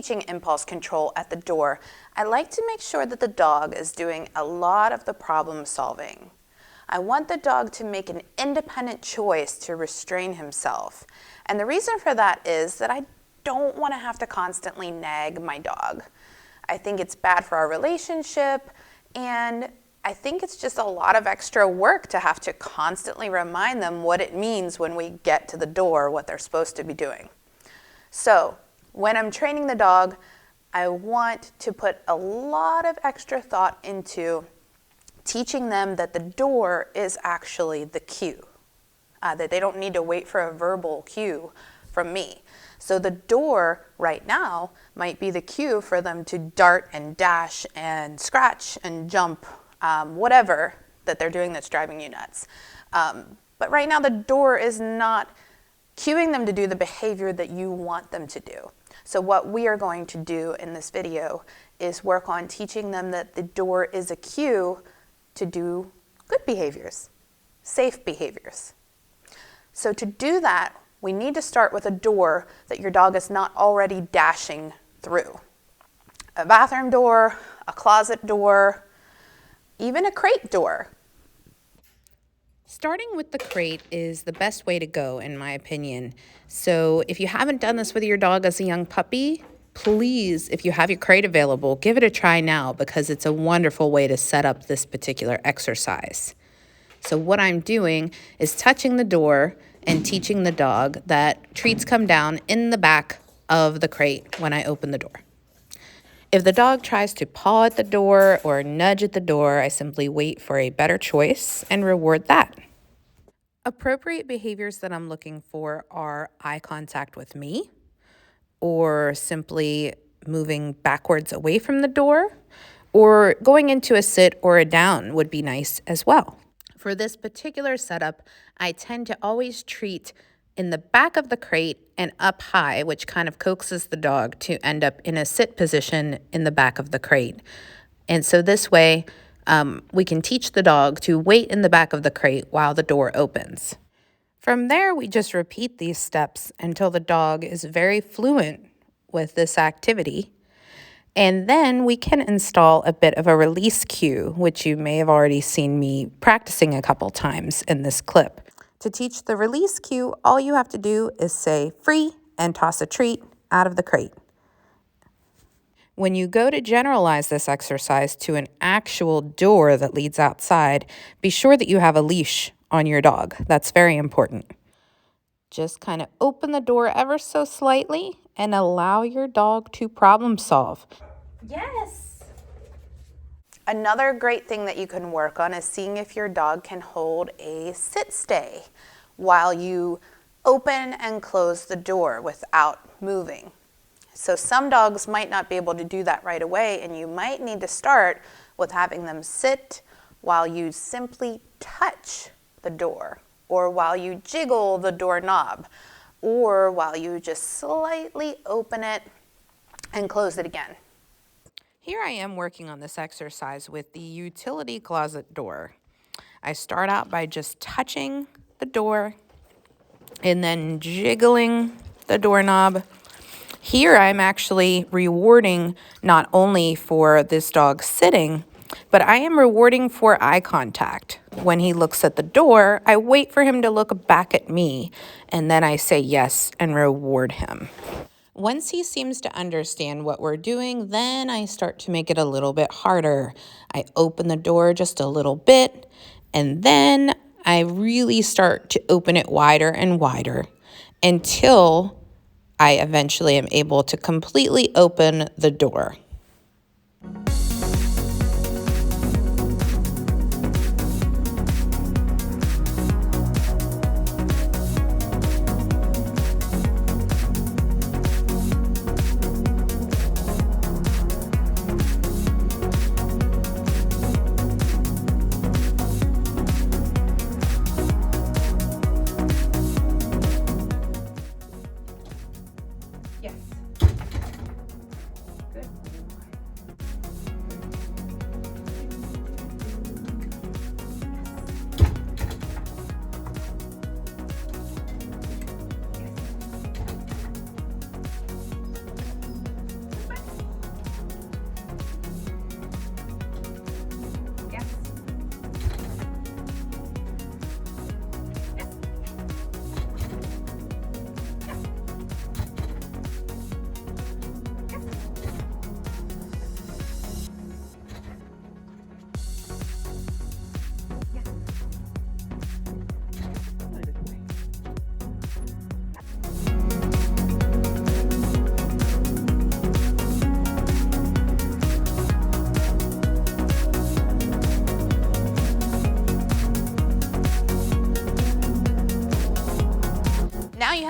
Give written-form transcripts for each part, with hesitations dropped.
teaching impulse control at the door, I like to make sure that the dog is doing a lot of the problem solving. I want the dog to make an independent choice to restrain himself. And the reason for that is that I don't want to have to constantly nag my dog. I think it's bad for our relationship, and I think it's just a lot of extra work to have to constantly remind them what it means when we get to the door, what they're supposed to be doing. So when I'm training the dog, I want to put a lot of extra thought into teaching them that the door is actually the cue, that they don't need to wait for a verbal cue from me. So the door right now might be the cue for them to dart and dash and scratch and jump, whatever that they're doing that's driving you nuts. But right now the door is not cueing them to do the behavior that you want them to do. So what we are going to do in this video is work on teaching them that the door is a cue to do good behaviors, safe behaviors. So to do that, we need to start with a door that your dog is not already dashing through. A bathroom door, a closet door, even a crate door. Starting with the crate is the best way to go, in my opinion. So if you haven't done this with your dog as a young puppy, please, if you have your crate available, give it a try now, because it's a wonderful way to set up this particular exercise. So what I'm doing is touching the door and teaching the dog that treats come down in the back of the crate when I open the door. If the dog tries to paw at the door or nudge at the door, I simply wait for a better choice and reward that. Appropriate behaviors that I'm looking for are eye contact with me, or simply moving backwards away from the door, or going into a sit or a down would be nice as well. For this particular setup, I tend to always treat in the back of the crate and up high, which kind of coaxes the dog to end up in a sit position in the back of the crate. And so this way, we can teach the dog to wait in the back of the crate while the door opens. From there, we just repeat these steps until the dog is very fluent with this activity. And then we can install a bit of a release cue, which you may have already seen me practicing a couple times in this clip. To teach the release cue, all you have to do is say free and toss a treat out of the crate. When you go to generalize this exercise to an actual door that leads outside, be sure that you have a leash on your dog. That's very important. Just kind of open the door ever so slightly and allow your dog to problem solve. Yes. Another great thing that you can work on is seeing if your dog can hold a sit stay while you open and close the door without moving. So some dogs might not be able to do that right away, and you might need to start with having them sit while you simply touch the door, or while you jiggle the doorknob, or while you just slightly open it and close it again. Here I am working on this exercise with the utility closet door. I start out by just touching the door and then jiggling the doorknob. Here I'm actually rewarding not only for this dog sitting, but I am rewarding for eye contact. When he looks at the door, I wait for him to look back at me, and then I say yes and reward him. Once he seems to understand what we're doing, then I start to make it a little bit harder. I open the door just a little bit, and then I really start to open it wider and wider until I eventually am able to completely open the door.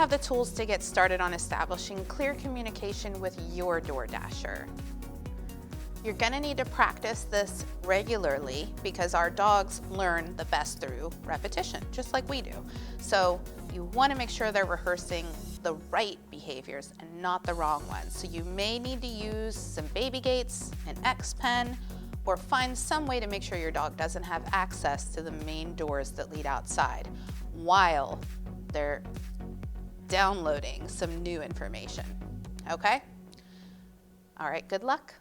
have the tools to get started on establishing clear communication with your DoorDasher. You're gonna need to practice this regularly because our dogs learn the best through repetition, just like we do. So you wanna make sure they're rehearsing the right behaviors and not the wrong ones. So you may need to use some baby gates, an X-Pen, or find some way to make sure your dog doesn't have access to the main doors that lead outside while they're downloading some new information, okay? All right, good luck.